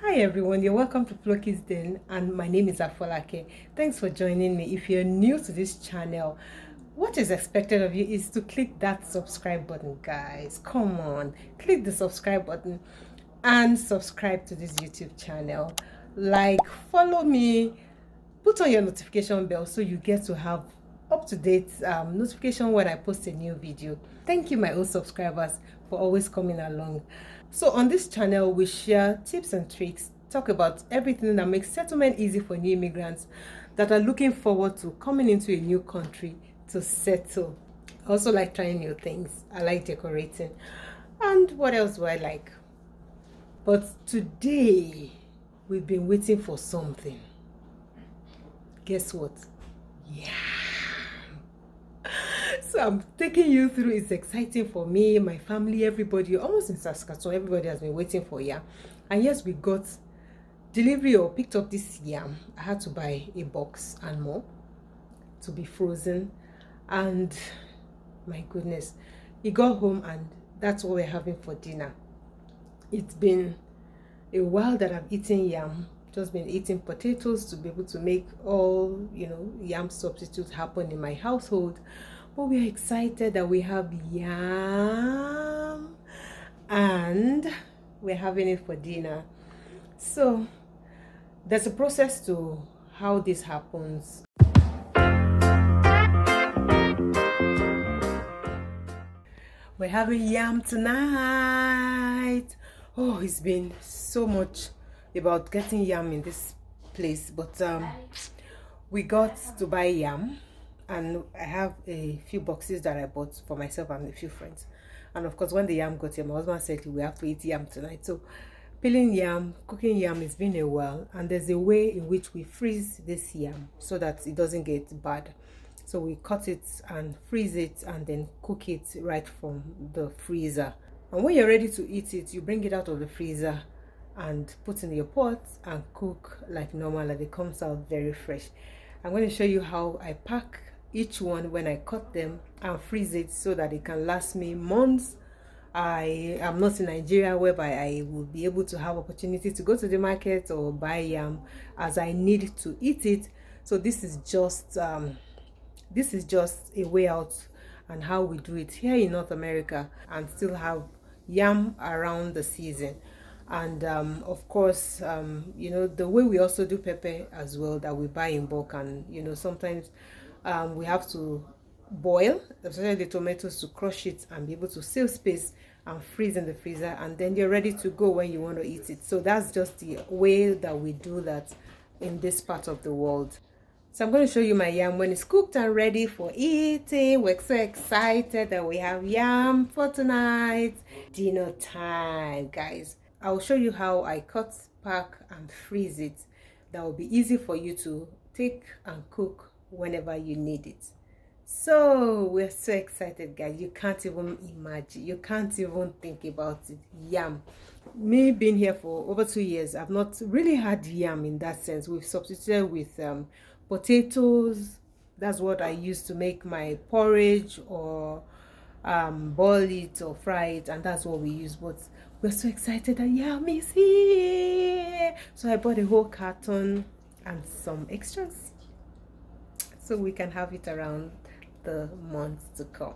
Hi everyone, you're welcome to Flookiesden and my name is Afolake. Thanks for joining me. If you're new to this channel, what is expected of you is to click that subscribe button, guys. Come on, click the subscribe button and subscribe to this YouTube channel. Like, follow me, put on your notification bell so you get to have up-to-date notification when I post a new video. Thank you, my old subscribers, for always coming along. So on this channel, we share tips and tricks, talk about everything that makes settlement easy for new immigrants that are looking forward to coming into a new country to settle. I also like trying new things. I like decorating. And what else do I like? But today, we've been waiting for something. Guess what? Yeah. So I'm taking you through. It's exciting for me, my family, everybody, almost in Saskatoon. Everybody has been waiting for yam. And yes, we got delivery or picked up this yam. I had to buy a box and more to be frozen. And my goodness, he got home and that's what we're having for dinner. It's been a while that I've eaten yam. Just been eating potatoes to be able to make all, yam substitutes happen in my household. But we're excited that we have yam and we're having it for dinner. So there's a process to how this happens. We're having yam tonight. Oh, it's been so much about getting yam in this place, but we got to buy yam. And I have a few boxes that I bought for myself and a few friends. And of course, when the yam got here, my husband said we have to eat yam tonight. So peeling yam, cooking yam, it's been a while. And there's a way in which we freeze this yam so that it doesn't get bad. So we cut it and freeze it and then cook it right from the freezer. And when you're ready to eat it, you bring it out of the freezer and put in your pot and cook like normal, and it comes out very fresh. I'm going to show you how I pack each one when I cut them and freeze it so that it can last me months. I am not in Nigeria, whereby I will be able to have opportunity to go to the market or buy yam as I need to eat it. So this is just a way out and how we do it here in North America and still have yam around the season. And of course, the way we also do pepper as well, that we buy in bulk, and sometimes we have to boil, especially the tomatoes, to crush it and be able to save space and freeze in the freezer, and then you're ready to go when you want to eat it. So that's just the way that we do that in this part of the world. So I'm going to show you my yam when it's cooked and ready for eating. We're so excited that we have yam for tonight. Dinner time, guys. I'll show you how I cut, pack, and freeze it. That will be easy for you to take and cook whenever you need it. So we're so excited, guys. You can't even imagine. You can't even think about it. Yam. Me being here for over 2 years, I've not really had yam in that sense. We've substituted with potatoes. That's what I use to make my porridge or boil it or fry it, and that's what we use. But we're so excited that yam is here. So I bought a whole carton and some extras so we can have it around the months to come.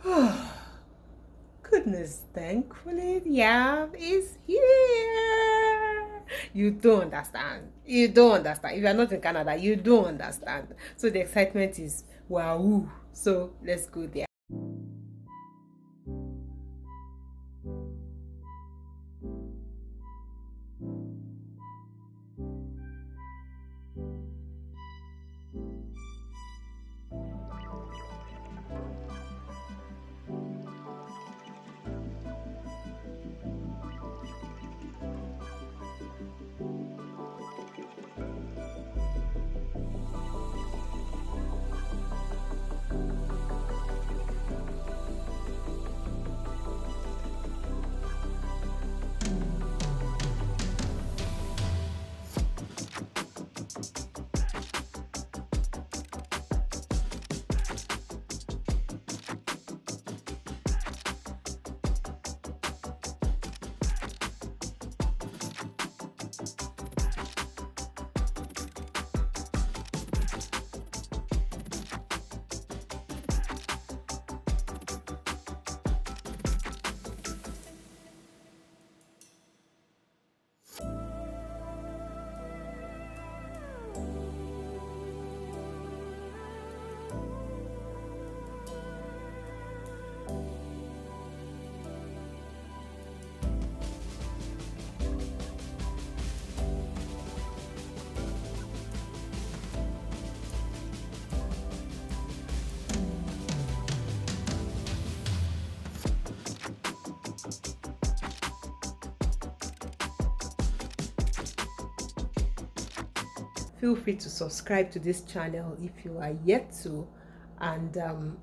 Oh, goodness, thankfully yam is here. You don't understand. You don't understand. If you're not in Canada, you don't understand. So the excitement is wow. So let's go there. feel free to subscribe to this channel if you are yet to, and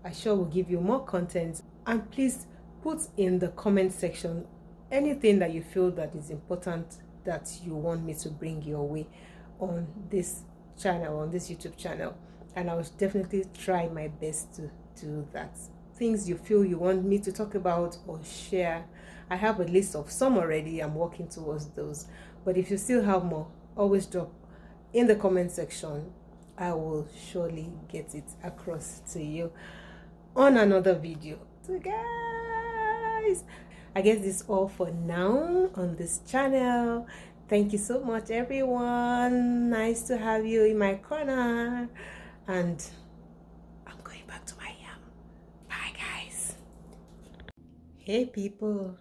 I sure will give you more content. And please put in the comment section anything that you feel that is important that you want me to bring your way on this channel, on this YouTube channel, and I will definitely try my best to do that. Things you feel you want me to talk about or share, I have a list of some already. I'm working towards those, but if you still have more, always drop in the comment section. I will surely get it across to you on another video. So guys, I guess this is all for now on this channel. Thank you so much, everyone. Nice to have you in my corner, and I'm going back to my yam. Bye guys. Hey people,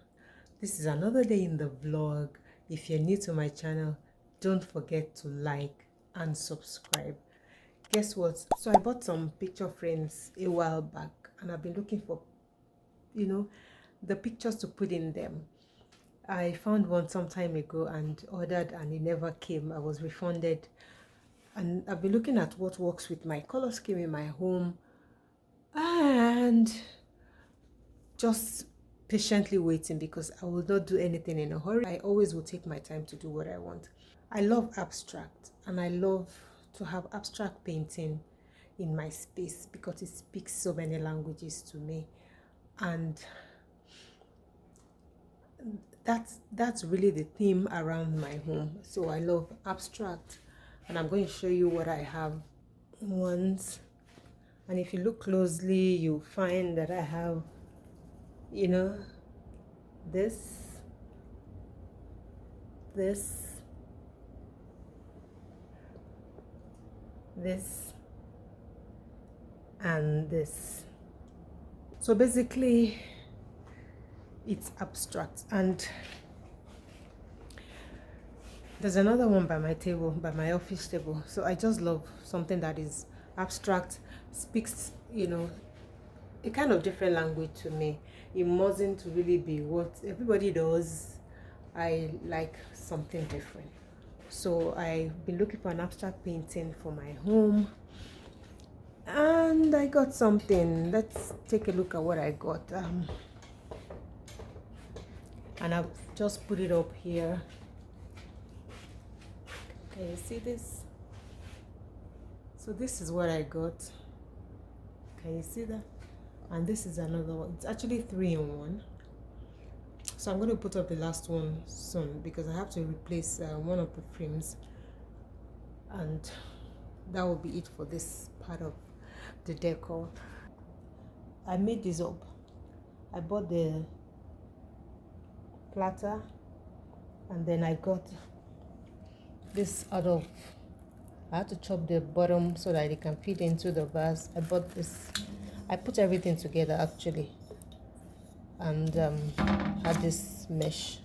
this is another day in the vlog. If you're new to my channel, don't forget to like and subscribe. Guess what? So I bought some picture frames a while back, and I've been looking for, the pictures to put in them. I found one some time ago and ordered, and it never came. I was refunded, and I've been looking at what works with my color scheme in my home, and just patiently waiting, because I will not do anything in a hurry. I always will take my time to do what I want. I love abstract, and I love to have abstract painting in my space because it speaks so many languages to me, and that's really the theme around my home. So I love abstract, and I'm going to show you what I have once. And if you look closely, you'll find that I have, this, and this. So basically it's abstract, and there's another one by my table, by my office table. So I just love something that is abstract, speaks a kind of different language to me. It mustn't really be what everybody does. I like something different. So I've been looking for an abstract painting for my home, and I got something. Let's take a look at what I got. And I've just put it up here. Can you see this? So this is what I got. Can you see that? And this is another one. It's actually 3 in 1. So I'm going to put up the last one soon, because I have to replace one of the frames, and that will be it for this part of the decor. I made this up. I bought the platter, and then I got this out of, I had to chop the bottom so that it can fit into the vase. I bought this. I put everything together actually, and had this mesh.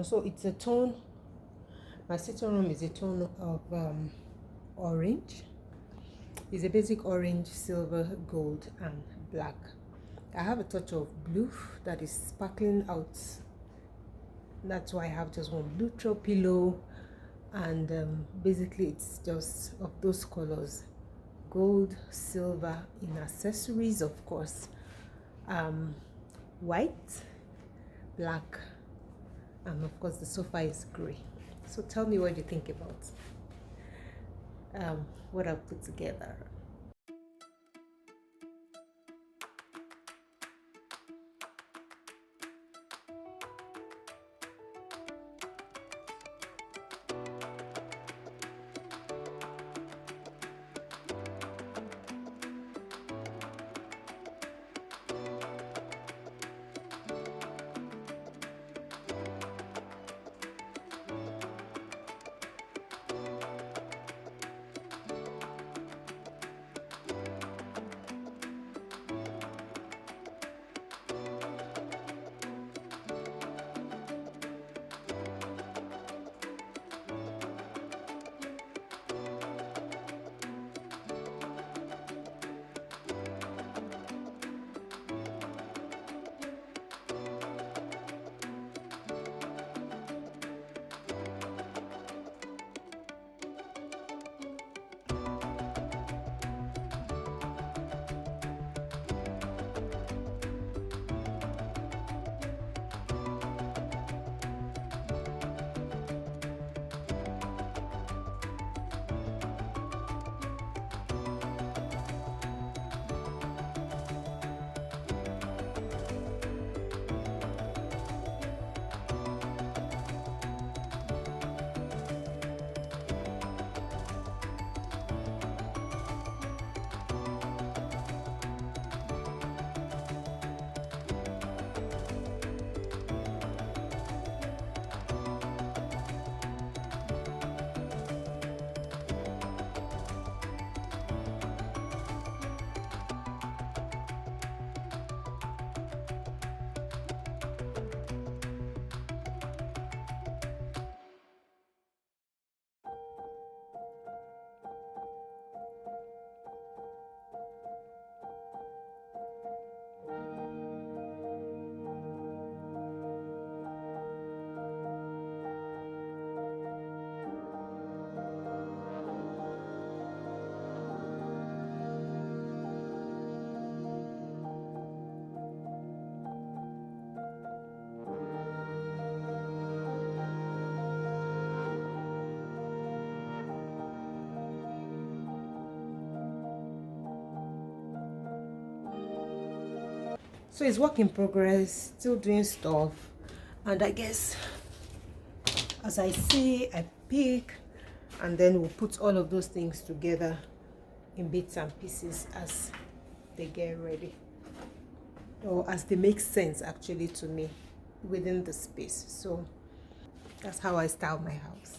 So it's a tone. My sitting room is a tone of orange. It's a basic orange, silver, gold, and black. I have a touch of blue that is sparkling out. That's why I have just one blue throw pillow, and basically it's just of those colors: gold, silver, in accessories, of course, white, black, and of course the sofa is gray. So tell me what you think about what I've put together. So it's work in progress, still doing stuff. And I guess as I see, I pick, and then we'll put all of those things together in bits and pieces as they get ready, or as they make sense actually to me within the space. So that's how I style my house.